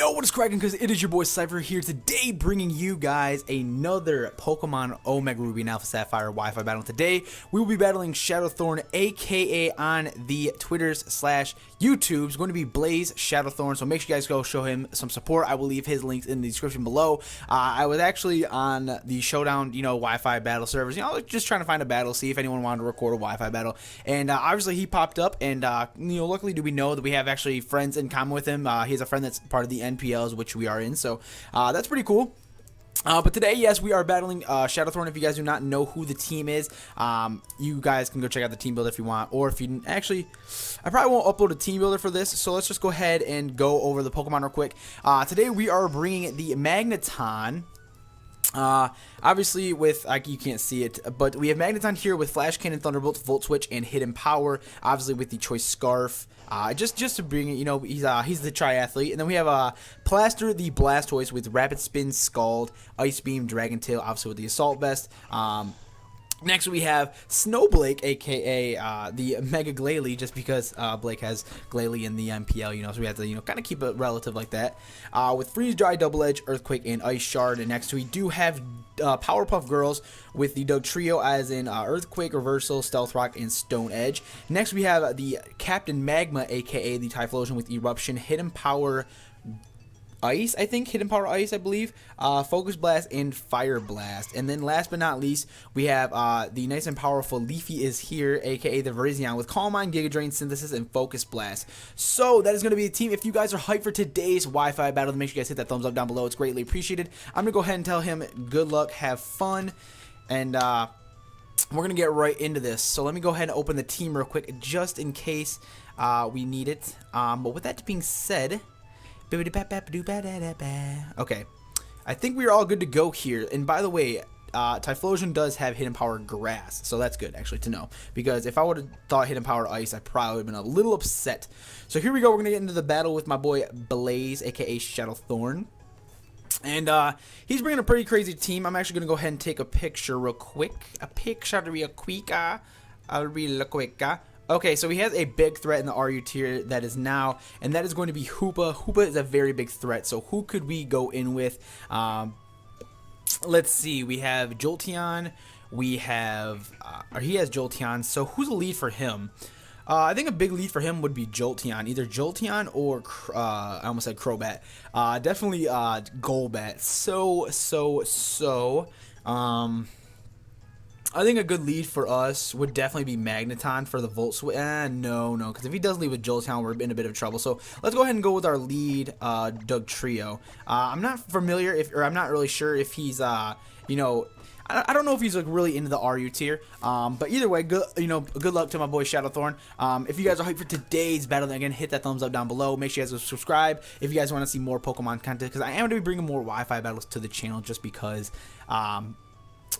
Yo, what is cracking? Because it is your boy Cipher here today, bringing you guys another Pokemon Omega Ruby and Alpha Sapphire Wi-Fi battle. Today, we will be battling Shadowthorn, aka on the Twitters / YouTube's going to be Blaze Shadowthorn. So make sure you guys go show him some support. I will leave his links in the description below. I was actually on the Showdown, Wi-Fi battle servers. Just trying to find a battle, see if anyone wanted to record a Wi-Fi battle. And obviously, he popped up, and luckily, do we know that we have actually friends in common with him. He has a friend that's part of the NPLs, which we are in, so that's pretty cool. But today, yes, we are battling Shadowthorn. If you guys do not know who the team is, you guys can go check out the team builder if you want. Or if you actually, I probably won't upload a team builder for this, so let's just go ahead and go over the Pokemon real quick. Today, we are bringing the Magneton. Obviously with, you can't see it, but we have Magneton here with Flash Cannon, Thunderbolt, Volt Switch, and Hidden Power. Obviously with the Choice Scarf, just to bring it, he's the triathlete. And then we have Plaster, the Blastoise with Rapid Spin, Scald, Ice Beam, Dragon Tail, obviously with the Assault Vest. Next we have Snowblake, aka the Mega Glalie, just because Blake has Glalie in the MPL, so we have to kind of keep it relative like that. With Freeze Dry, Double Edge, Earthquake, and Ice Shard. And next we do have Powerpuff Girls with the Dugtrio, as in Earthquake, Reversal, Stealth Rock, and Stone Edge. Next we have the Captain Magma, aka the Typhlosion with Eruption, Hidden Power Ice, I think, Hidden Power Ice, I believe, Focus Blast, and Fire Blast. And then last but not least, we have the nice and powerful Leafy is here, aka the Virizion, with Calm Mind, Giga Drain, Synthesis, and Focus Blast. So that is going to be the team. If you guys are hyped for today's Wi-Fi battle, then make sure you guys hit that thumbs up down below. It's greatly appreciated. I'm going to go ahead and tell him good luck, have fun, and we're going to get right into this. So let me go ahead and open the team real quick, just in case we need it. But with that being said, okay, I think we're all good to go here. And by the way, Typhlosion does have Hidden Power Grass, so that's good actually to know, because if I would have thought Hidden Power Ice, I probably would have been a little upset. So here we go. We're gonna get into the battle with my boy Blaze, aka Shadowthorn, and he's bringing a pretty crazy team. I'm actually gonna go ahead and take a picture real quick. Okay, so he has a big threat in the RU tier that is now, and that is going to be Hoopa. Hoopa is a very big threat, so who could we go in with? Let's see, we have Jolteon, we have, or he has Jolteon, so who's the lead for him? I think a big lead for him would be Jolteon, either Jolteon or, I almost said Crobat. Definitely Golbat, I think a good lead for us would definitely be Magneton for the Volt Switch. No, because if he does lead with Jolteon, we're in a bit of trouble. So let's go ahead and go with our lead, Dugtrio. I'm not familiar or I'm not really sure if he's, I don't know if he's like really into the RU tier. But either way, good luck to my boy Shadowthorn. If you guys are hyped for today's battle, then again, hit that thumbs up down below. Make sure you guys subscribe if you guys want to see more Pokemon content, because I am going to be bringing more Wi-Fi battles to the channel, just because,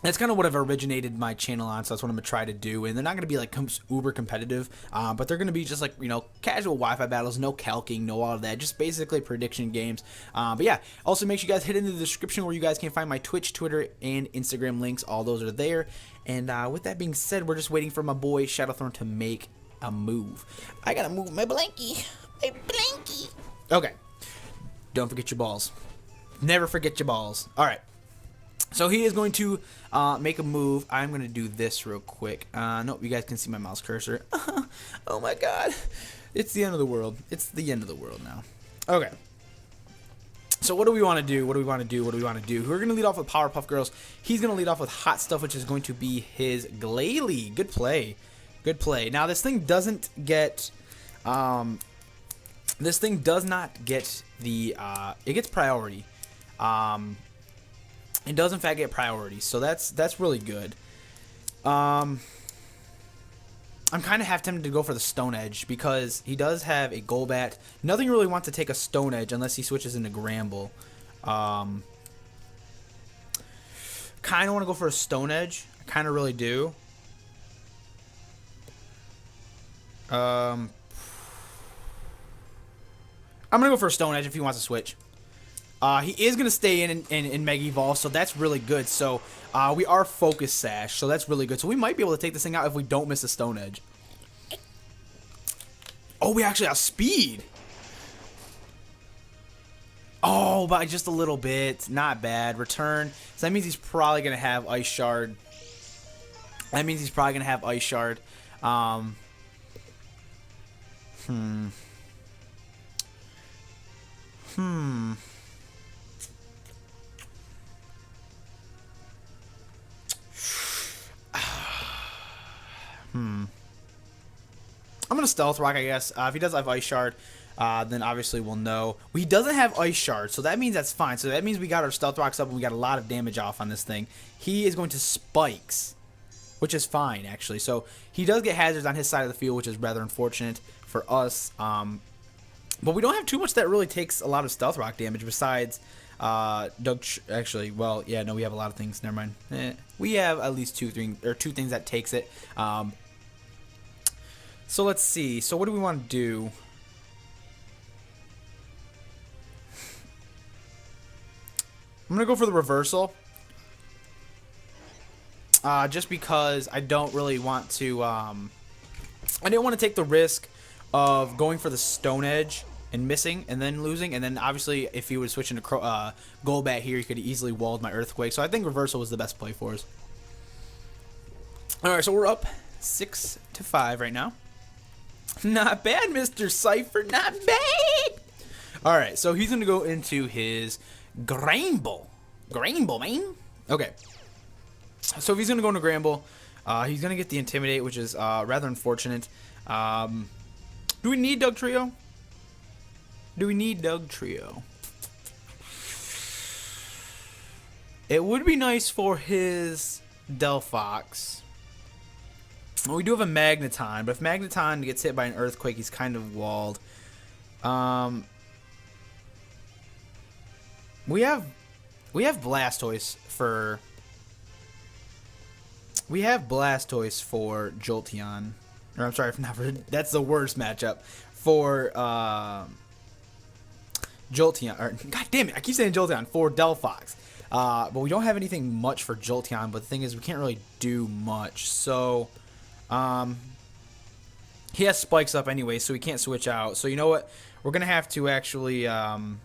that's kind of what I've originated my channel on, so that's what I'm going to try to do. And they're not going to be like uber competitive, but they're going to be just like, casual Wi-Fi battles, no calcing, no all of that, just basically prediction games. But yeah, also make sure you guys hit into the description where you guys can find my Twitch, Twitter, and Instagram links. All those are there. And with that being said, we're just waiting for my boy Shadowthorn to make a move. I got to move my blankie. Okay. Don't forget your balls. Never forget your balls. All right. So he is going to make a move. I'm going to do this real quick. Nope, you guys can see my mouse cursor. Oh my god. It's the end of the world. It's the end of the world now. Okay. So what do we want to do? We're going to lead off with Powerpuff Girls. He's going to lead off with Hot Stuff, which is going to be his Glalie. Good play. Now this thing doesn't get... this thing does not get the... it gets priority. It does in fact get priority, so that's really good. I'm kind of half tempted to go for the Stone Edge, because he does have a Golbat. Nothing really wants to take a Stone Edge unless he switches into Gramble. Kind of want to go for a Stone Edge. I kind of really do. I'm gonna go for a Stone Edge if he wants to switch. He is going to stay in Mega Evolve, so that's really good. So we are Focus Sash, so that's really good. So we might be able to take this thing out if we don't miss a Stone Edge. Oh, we actually have speed. Oh, by just a little bit. Not bad. Return. So that means he's probably going to have Ice Shard. That means he's probably going to have Ice Shard. I'm going to Stealth Rock, I guess. If he does have Ice Shard, then obviously we'll know. Well, he doesn't have Ice Shard, so that means that's fine. So that means we got our Stealth Rocks up and we got a lot of damage off on this thing. He is going to Spikes, which is fine, actually. So he does get hazards on his side of the field, which is rather unfortunate for us. But we don't have too much that really takes a lot of Stealth Rock damage besides actually, well, yeah, no, we have a lot of things. Never mind. We have at least two things that takes it. So let's see. So what do we want to do? I'm going to go for the reversal. Just because I don't really want to... I didn't want to take the risk of going for the Stone Edge and missing and then losing. And then obviously if he would switch into Golbat here, he could easily walled my Earthquake. So I think reversal was the best play for us. Alright, so we're up 6-5 right now. Not bad, Mr. Cipher. Not bad. Alright, so he's going to go into his Gramble. Gramble, man. Okay. So if he's going to go into Gramble, he's going to get the Intimidate, which is rather unfortunate. Do we need Doug Trio? Do we need Doug Trio? It would be nice for his Delphox. Well, we do have a Magneton, but if Magneton gets hit by an Earthquake, he's kind of walled. We have Blastoise for... We have Blastoise for Jolteon. Or I'm sorry, not for... That's the worst matchup. For Jolteon. Or, God damn it, I keep saying Jolteon. For Delphox. But we don't have anything much for Jolteon. But the thing is, we can't really do much. So... he has Spikes up anyway, so he can't switch out. So you know what? We're going to have to actually... we're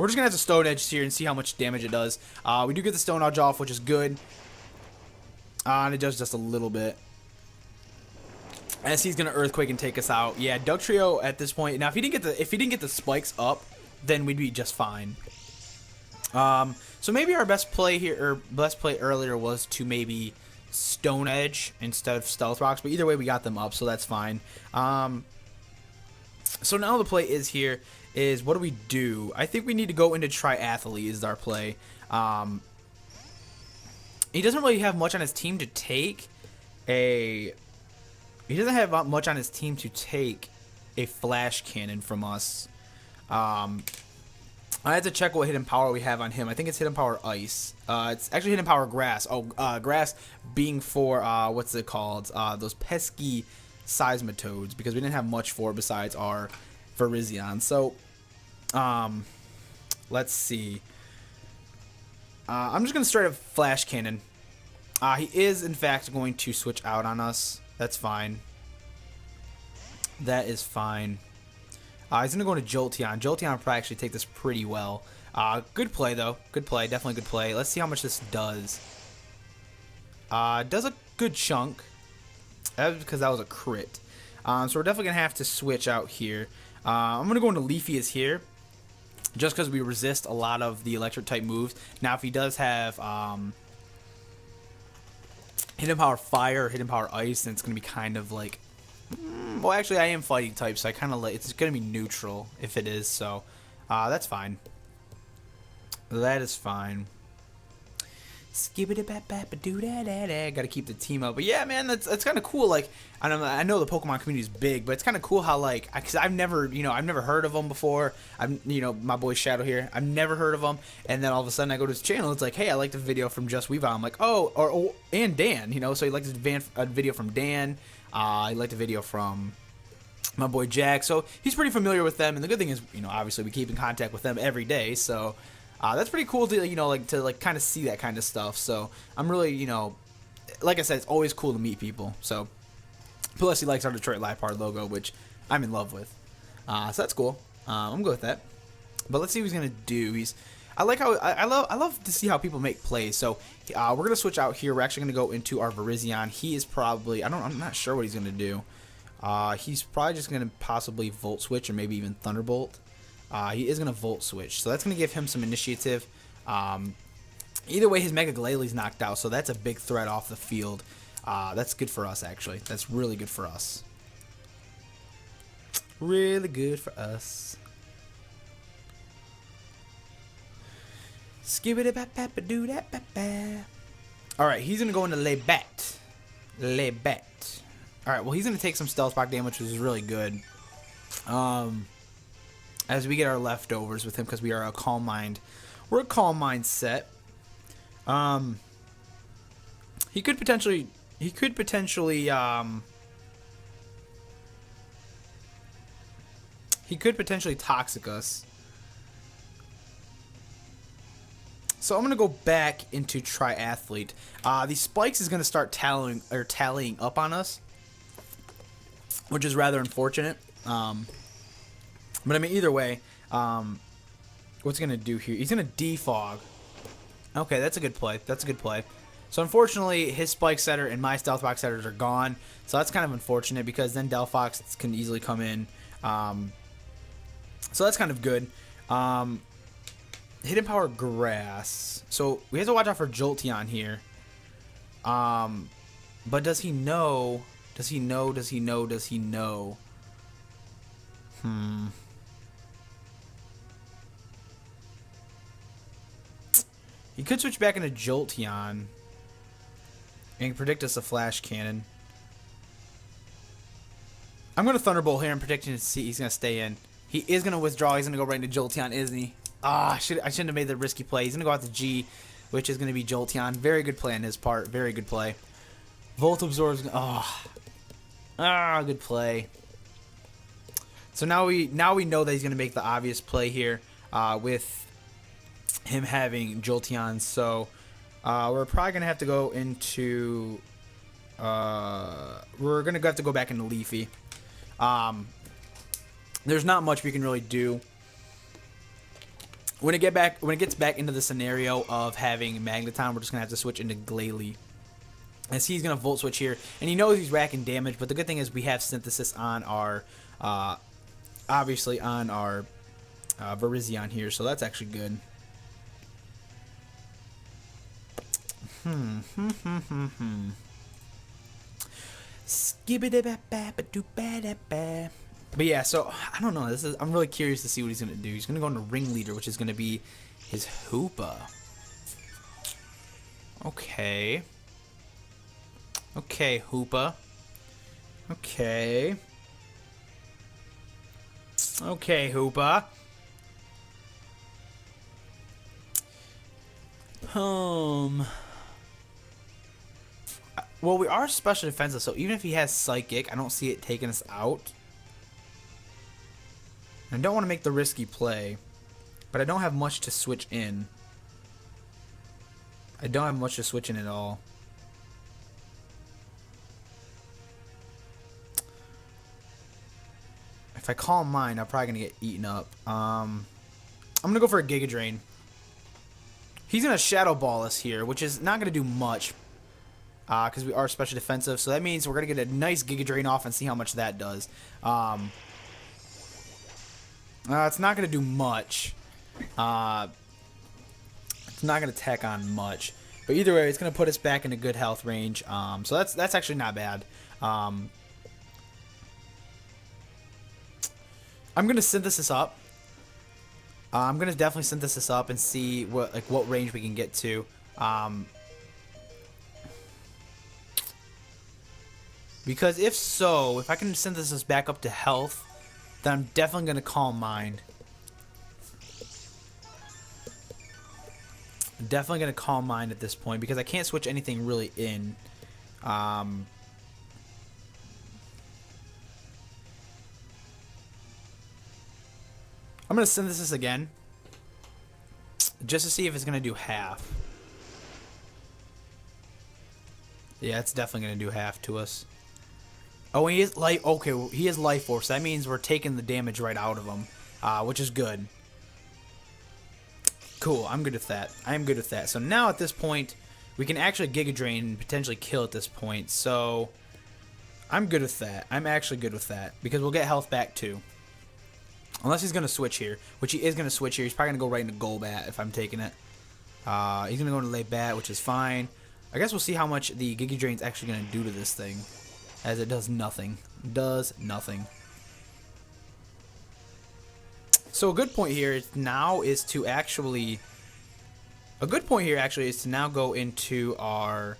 just going to have to Stone Edge here and see how much damage it does. We do get the Stone Edge off, which is good. And it does just a little bit. As he's going to Earthquake and take us out. Yeah, Doug Trio at this point. Now, if he didn't get the Spikes up, then we'd be just fine. So maybe our best play here, or best play earlier was to maybe... Stone Edge instead of Stealth Rocks, but either way we got them up, so that's fine. So now the play is here is what do we do? I think we need to go into Triathlete is our play. He doesn't really have much on his team to take a Flash Cannon from us. I had to check what hidden power we have on him. I think it's hidden power Ice. It's actually hidden power Grass. Oh, Grass being for, what's it called? Those pesky Seismitoads, because we didn't have much for it besides our Virizion. So, let's see. I'm just going to straight up Flash Cannon. He is, in fact, going to switch out on us. That's fine. That is fine. He's going to go into Jolteon. Jolteon will probably actually take this pretty well. Good play, though. Good play. Definitely good play. Let's see how much this does. Does a good chunk. That was because that was a crit. So we're definitely going to have to switch out here. I'm going to go into Leafy is here. Just because we resist a lot of the electric-type moves. Now, if he does have hidden power Fire or hidden power Ice, then it's going to be kind of like... Well, actually, I am fighting type, so I kind of like it's going to be neutral if it is. So, that's fine. That is fine. Skibbity-bap-bap-a-doo-da-da-da. Got to keep the team up. But yeah, man, that's kind of cool. Like, I know the Pokemon community is big, but it's kind of cool how like, because I've never heard of them before. My boy Shadow here. I've never heard of them, and then all of a sudden I go to his channel. It's like, hey, I liked the video from Just Weavile. I'm like, oh, and Dan. So he liked a video from Dan. I liked the video from my boy Jack, so he's pretty familiar with them. And the good thing is, obviously we keep in contact with them every day, so that's pretty cool to kind of see that kind of stuff. So I'm really, like I said, it's always cool to meet people. So plus he likes our Detroit Live Part logo, which I'm in love with. So that's cool. I'm good with that. But let's see what he's gonna do. I like how I love to see how people make plays. So we're gonna switch out here. We're actually gonna go into our Virizion. He is probably I'm not sure what he's gonna do. He's probably just gonna possibly Volt Switch or maybe even Thunderbolt. He is gonna Volt Switch, so that's gonna give him some initiative. Either way, his Mega Glalie knocked out, so that's a big threat off the field. That's good for us, actually. That's really good for us. Really good for us. Alright, he's going to go into Le Bet. Le Bet. Alright, well, he's going to take some Stealth Rock damage, which is really good. As we get our leftovers with him, because we are a Calm Mind. We're a Calm Mind set. He could potentially Toxic us. So I'm gonna go back into Triathlete. These spikes is gonna start tallying up on us, which is rather unfortunate. But I mean, either way, what's he gonna do here? He's gonna defog. Okay, that's a good play. That's a good play. So unfortunately, his Spike Setter and my Stealth Rock Setters are gone. So that's kind of unfortunate because then Delphox can easily come in. So that's kind of good. Hidden Power Grass. So we have to watch out for Jolteon here. But does he know? Does he know? Does he know? Does he know? He could switch back into Jolteon and predict us a Flash Cannon. I'm going to Thunderbolt here and predicting to see he's going to stay in. He is going to withdraw. He's going to go right into Jolteon, isn't he? I shouldn't have made the risky play. He's going to go out to G, which is going to be Jolteon. Very good play on his part. Very good play. Volt Absorb's good play. So now we know that he's going to make the obvious play here with him having Jolteon. So we're probably going to have to go into we're going to have to go back into Leafy. There's not much we can really do. When it gets back into the scenario of having Magneton, we're just gonna have to switch into Glalie. As he's gonna Volt Switch here, and he knows he's racking damage. But the good thing is we have Synthesis on our, obviously on our Virizion here, so that's actually good. But yeah, so I don't know. I'm really curious to see what he's gonna do. He's gonna go into Ringleader, which is gonna be his Hoopa. Okay. Okay, Hoopa. Okay. Okay, Hoopa. Well, we are special defensive, so even if he has Psychic, I don't see it taking us out. I don't want to make the risky play, but I don't have much to switch in. I don't have much to switch in at all. If I Calm Mind, I'm probably going to get eaten up. I'm going to go for a Giga Drain. He's going to Shadow Ball us here, which is not going to do much because we are special defensive. So that means we're going to get a nice Giga Drain off and see how much that does. It's not going to do much. It's not going to tech on much. But either way, it's going to put us back in a good health range. So that's actually not bad. I'm going to Synthesis up. I'm going to definitely Synthesis up and see what range we can get to. Because if I can Synthesis back up to health, then I'm definitely going to Calm Mind. I'm definitely going to Calm Mind at this point because I can't switch anything really in. I'm going to Synthesis again just to see if it's going to do half. Yeah, it's definitely going to do half to us. Oh, he is life. Okay, he is Life Force. That means we're taking the damage right out of him, which is good. Cool. I'm good with that. I'm good with that. So now at this point, we can actually Giga Drain and potentially kill at this point. So I'm good with that. I'm actually good with that because we'll get health back too. Unless he's going to switch here, which he is going to switch here. He's probably going to go right into Golbat if I'm taking it. He's going to go into Late Bat, which is fine. I guess we'll see how much the Giga Drain's actually going to do to this thing, as it does nothing. Does nothing. So a good point here now is to actually... A good point here actually is to now go into our...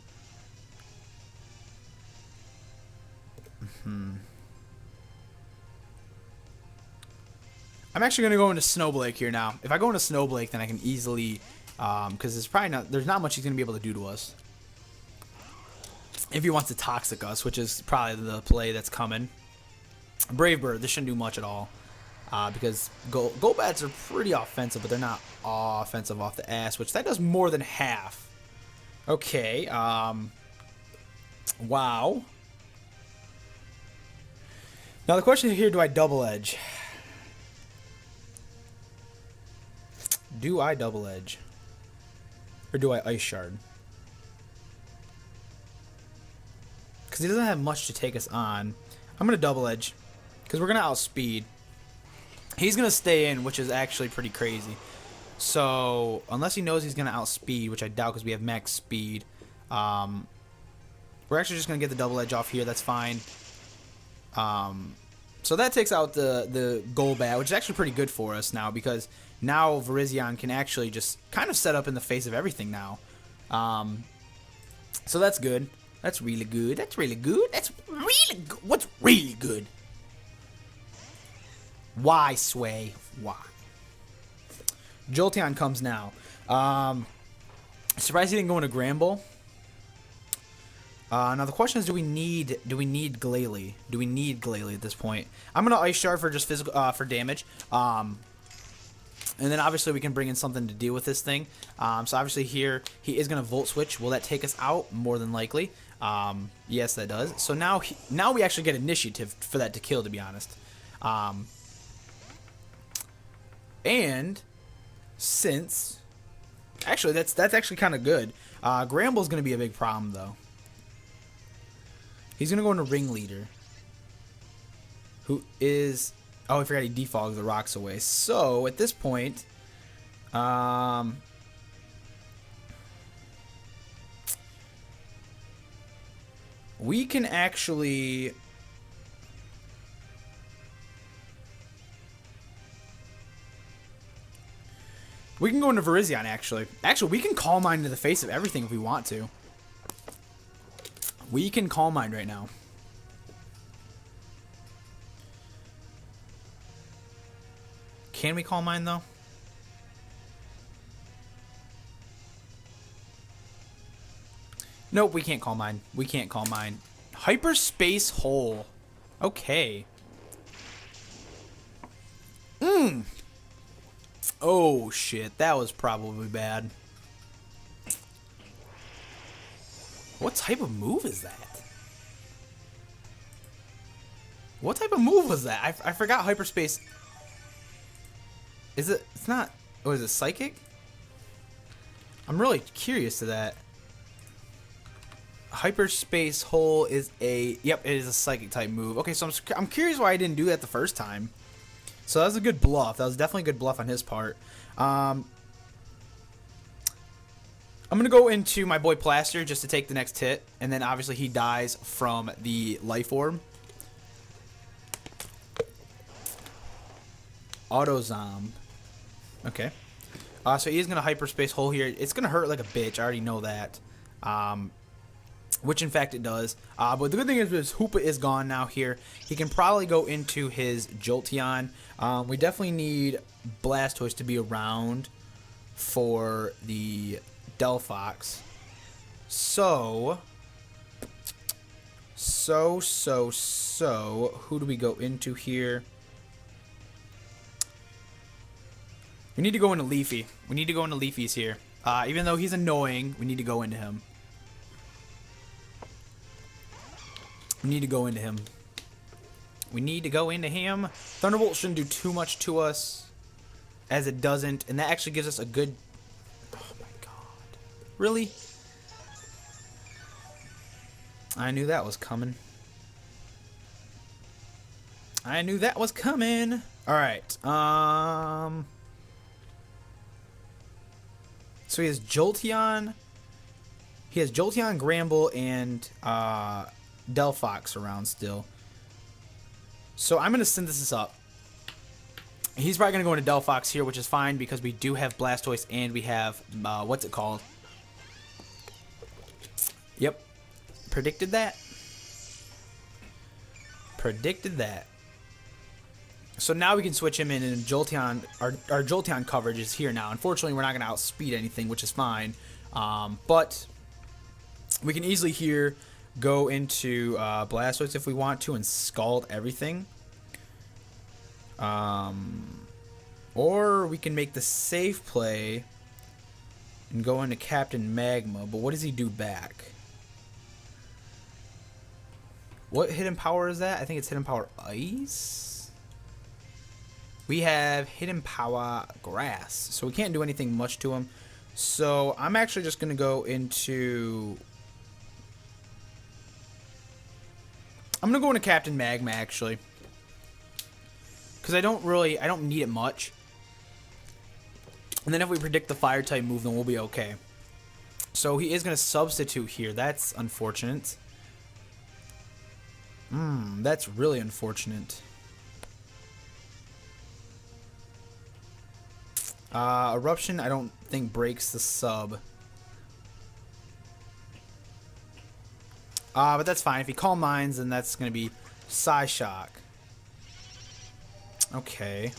I'm actually going to go into Snowblake here now. If I go into Snowblake, then I can easily... because there's not much he's going to be able to do to us. If he wants to Toxic us, which is probably the play that's coming. Brave Bird, this shouldn't do much at all. Because Golbats are pretty offensive, but they're not offensive off the ass, which that does more than half. Okay, wow. Now the question here, do I Double Edge? Do I Double Edge? Or do I Ice Shard? Because he doesn't have much to take us on. I'm going to Double Edge. Because we're going to outspeed. He's going to stay in, which is actually pretty crazy. So, unless he knows he's going to outspeed, which I doubt because we have max speed. We're actually just going to get the Double Edge off here. That's fine. So that takes out the Golbat, which is actually pretty good for us now. Because now Virizion can actually just kind of set up in the face of everything now. So that's good. That's really good. That's really good. That's really good. What's really good? Why, Sway? Why? Jolteon comes now. Surprised he didn't go into Gramble. Now the question is, do we need Glalie? Do we need Glalie at this point? I'm gonna Ice Shard for just physical for damage. And then obviously we can bring in something to deal with this thing. So obviously here he is gonna Volt Switch. Will that take us out? More than likely. Yes, that does. So now we actually get initiative for that to kill, to be honest. And since actually that's actually kind of good. Gramble's gonna be a big problem though. He's gonna go into Ringleader, who is I forgot he defogged the rocks away. So at this point, we can actually. We can go into Virizion, actually. Actually, we can Calm Mind to the face of everything if we want to. We can Calm Mind right now. Can we Calm Mind, though? Nope, we can't Calm Mind. We can't Calm Mind. Hyperspace Hole. Okay. Oh, shit. That was probably bad. What type of move is that? What type of move was that? I forgot Hyperspace. Is it? It's not. Oh, is it Psychic? I'm really curious to that. Hyperspace Hole is a... Yep, it is a Psychic type move. Okay, so I'm curious why I didn't do that the first time. So that was a good bluff. That was definitely a good bluff on his part. I'm going to go into my boy Plaster just to take the next hit. And then obviously he dies from the Life Orb. Autozomb. Okay. So he is going to Hyperspace Hole here. It's going to hurt like a bitch. I already know that. Which in fact it does. But the good thing is his Hoopa is gone now here. He can probably go into his Jolteon. We definitely need Blastoise to be around for the Delphox. So who do we go into here? We need to go into Leafy. We need to go into Leafy's here. Even though he's annoying, we need to go into him. We need to go into him. We need to go into him. Thunderbolt shouldn't do too much to us, as it doesn't. And that actually gives us a good Really? I knew that was coming. I knew that was coming. Alright. So he has Jolteon. He has Jolteon, Gramble, and Delphox around still. So I'm going to synthesis up. He's probably going to go into Delphox here, which is fine because we do have Blastoise and we have, what's it called? Yep. Predicted that. Predicted that. So now we can switch him in, and Jolteon, our Jolteon coverage is here now. Unfortunately, we're not going to outspeed anything, which is fine. But we can easily here go into Blastoise if we want to and scald everything. Or we can make the safe play and go into Captain Magma. But what does he do back? What hidden power is that? I think it's hidden power Ice. We have hidden power Grass. So we can't do anything much to him. So I'm actually just going to go into... I'm going to go into Captain Magma actually. Because I don't need it much. And then if we predict the fire type move, then we'll be okay. So he is going to substitute here. That's unfortunate. That's really unfortunate. Eruption, I don't think breaks the sub. But that's fine. If he Calm Minds, then that's going to be Psyshock. Okay.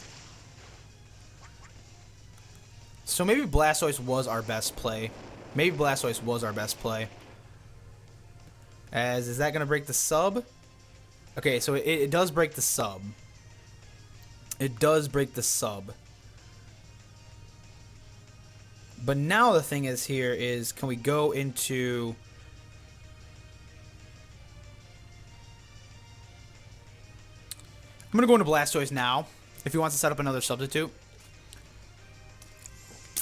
So maybe Blastoise was our best play. Maybe Blastoise was our best play. Is that going to break the sub? Okay, so it does break the sub. It does break the sub. But now the thing is here is, can we go into... I'm going to go into Blastoise now, if he wants to set up another substitute.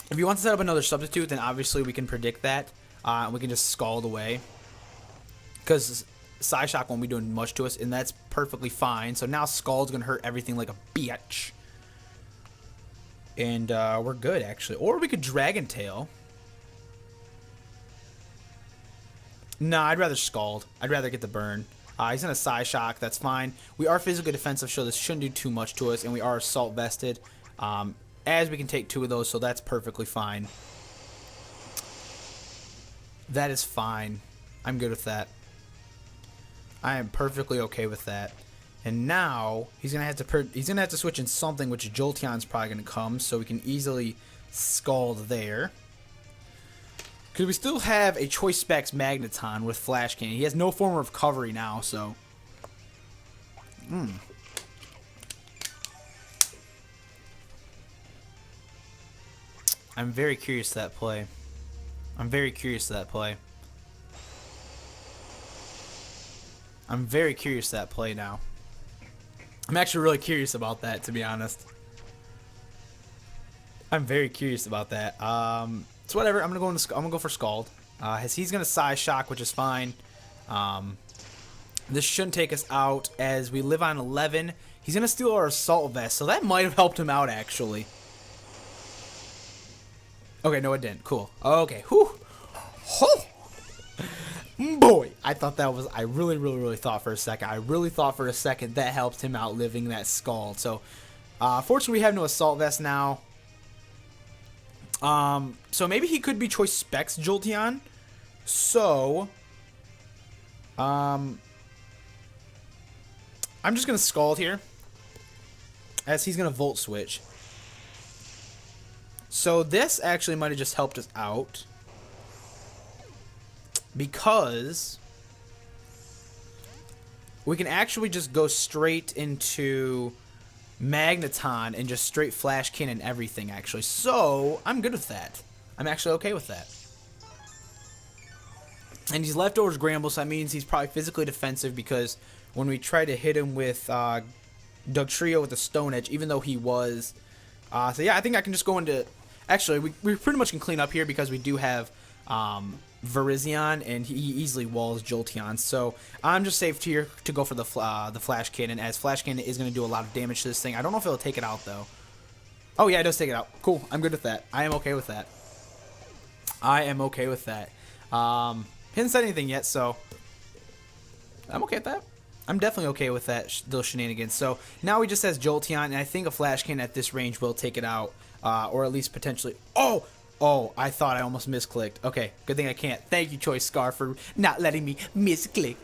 If he wants to set up another substitute, then obviously we can predict that. And we can just scald away. Because Psyshock won't be doing much to us, and that's perfectly fine. So now Scald's going to hurt everything like a bitch. And we're good, actually. Or we could Dragon Tail. No, I'd rather Scald. I'd rather get the burn. He's in a Psyshock. That's fine. We are physically defensive, so this shouldn't do too much to us. And we are Assault Vested. As we can take 2 of those, so that's perfectly fine. That is fine. I'm good with that. I am perfectly okay with that. And now he's gonna have to switch in something, which Jolteon's probably gonna come, so we can easily Scald there. Because we still have a Choice Specs Magneton with Flash Cannon. He has no form of recovery now, so. I'm very curious to that play. I'm very curious to that play. I'm very curious to that play now. I'm actually really curious about that, to be honest. I'm very curious about that. So whatever, I'm gonna go for Scald. He's gonna Psyshock, which is fine. This shouldn't take us out as we live on 11. He's gonna steal our Assault Vest, so that might have helped him out actually. Okay, no, it didn't. Cool. Okay. Whew. Oh. Boy, I thought that was... I really thought for a second. I really thought for a second that helped him out living that Scald. So, fortunately, we have no Assault Vest now. So maybe he could be Choice Specs Jolteon. So, I'm just going to Scald here. As he's going to Volt Switch. So this actually might have just helped us out. Because we can actually just go straight into Magneton and just straight Flash Cannon everything, actually. So I'm good with that. I'm actually okay with that. And he's Leftovers Gramble, so that means he's probably physically defensive because when we try to hit him with Dugtrio with the Stone Edge, even though he was... so yeah, I think I can just go into... Actually, we pretty much can clean up here because we do have Virizion, and he easily walls Jolteon. So I'm just safe here to go for the Flash Cannon, as Flash Cannon is going to do a lot of damage to this thing. I don't know if it'll take it out, though. Oh, yeah, it does take it out. Cool. I'm good with that. I am okay with that. I am okay with that. He hasn't said anything yet, so I'm okay with that. I'm definitely okay with that, those shenanigans. So now he just has Jolteon, and I think a Flash Cannon at this range will take it out, or at least potentially. Oh, I thought I almost misclicked. Okay, good thing I can't. Thank you, Choice Scar, for not letting me misclick.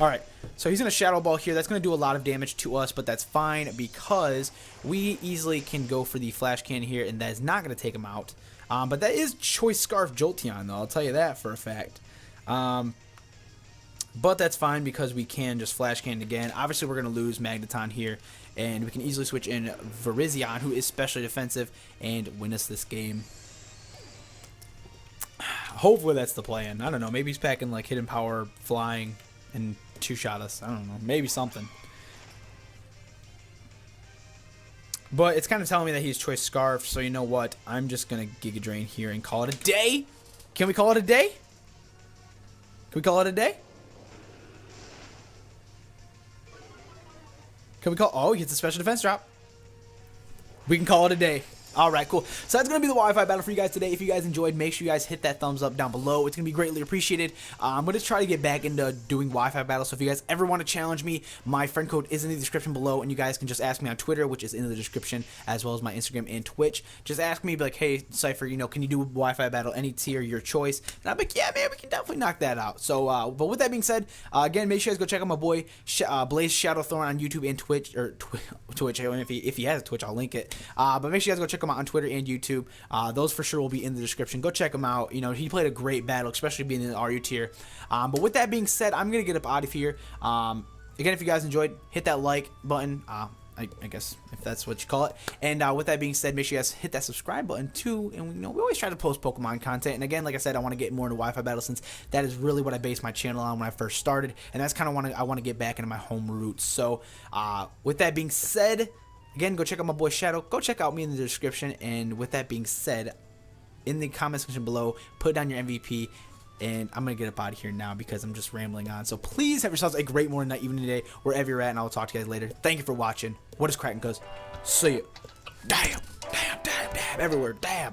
All right, so he's going to Shadow Ball here. That's going to do a lot of damage to us, but that's fine because we easily can go for the Flash Cannon here, and that is not going to take him out. But that is Choice Scarf Jolteon, though. I'll tell you that for a fact. But that's fine because we can just Flash Cannon again. Obviously, we're going to lose Magneton here, and we can easily switch in Virizion, who is specially defensive, and win us this game. Hopefully that's the plan. I don't know. Maybe he's packing like Hidden Power, Flying, and two-shot us. I don't know. Maybe something. But it's kind of telling me that he's Choice Scarf, so you know what? I'm just going to Giga Drain here and call it a day. Can we call it a day? Can we call it a day? Can we call... Oh, he gets a special defense drop. We can call it a day. Alright, cool. So that's going to be the Wi-Fi battle for you guys today. If you guys enjoyed, make sure you guys hit that thumbs up down below. It's going to be greatly appreciated. I'm going to try to get back into doing Wi-Fi battles. So if you guys ever want to challenge me, my friend code is in the description below. And you guys can just ask me on Twitter, which is in the description, as well as my Instagram and Twitch. Just ask me, be like, hey, Cipher, you know, can you do a Wi-Fi battle? Any tier, your choice. And I'm like, yeah, man, we can definitely knock that out. So, but with that being said, again, make sure you guys go check out my boy, Blaze Shadowthorn on YouTube and Twitch. Or Twitch. If he has a Twitch, I'll link it. But make sure you guys go check him out on Twitter and YouTube. Those for sure will be in the description. Go check him out. You know, he played a great battle, especially being in the RU tier. But with that being said, I'm going to get up out of here. Again, if you guys enjoyed, hit that like button. I guess if that's what you call it. And with that being said, make sure you guys hit that subscribe button too. And you know, we always try to post Pokemon content. And again, like I said, I want to get more into Wi-Fi battles since that is really what I based my channel on when I first started. And that's kind of I want to get back into my home roots. So with that being said, again, go check out my boy Shadow. Go check out me in the description. And with that being said, in the comment section below, put down your MVP. And I'm going to get up out of here now because I'm just rambling on. So please have yourselves a great morning, night, evening, day, wherever you're at. And I will talk to you guys later. Thank you for watching. What is cracking, cuz? See ya. Damn. Everywhere. Damn.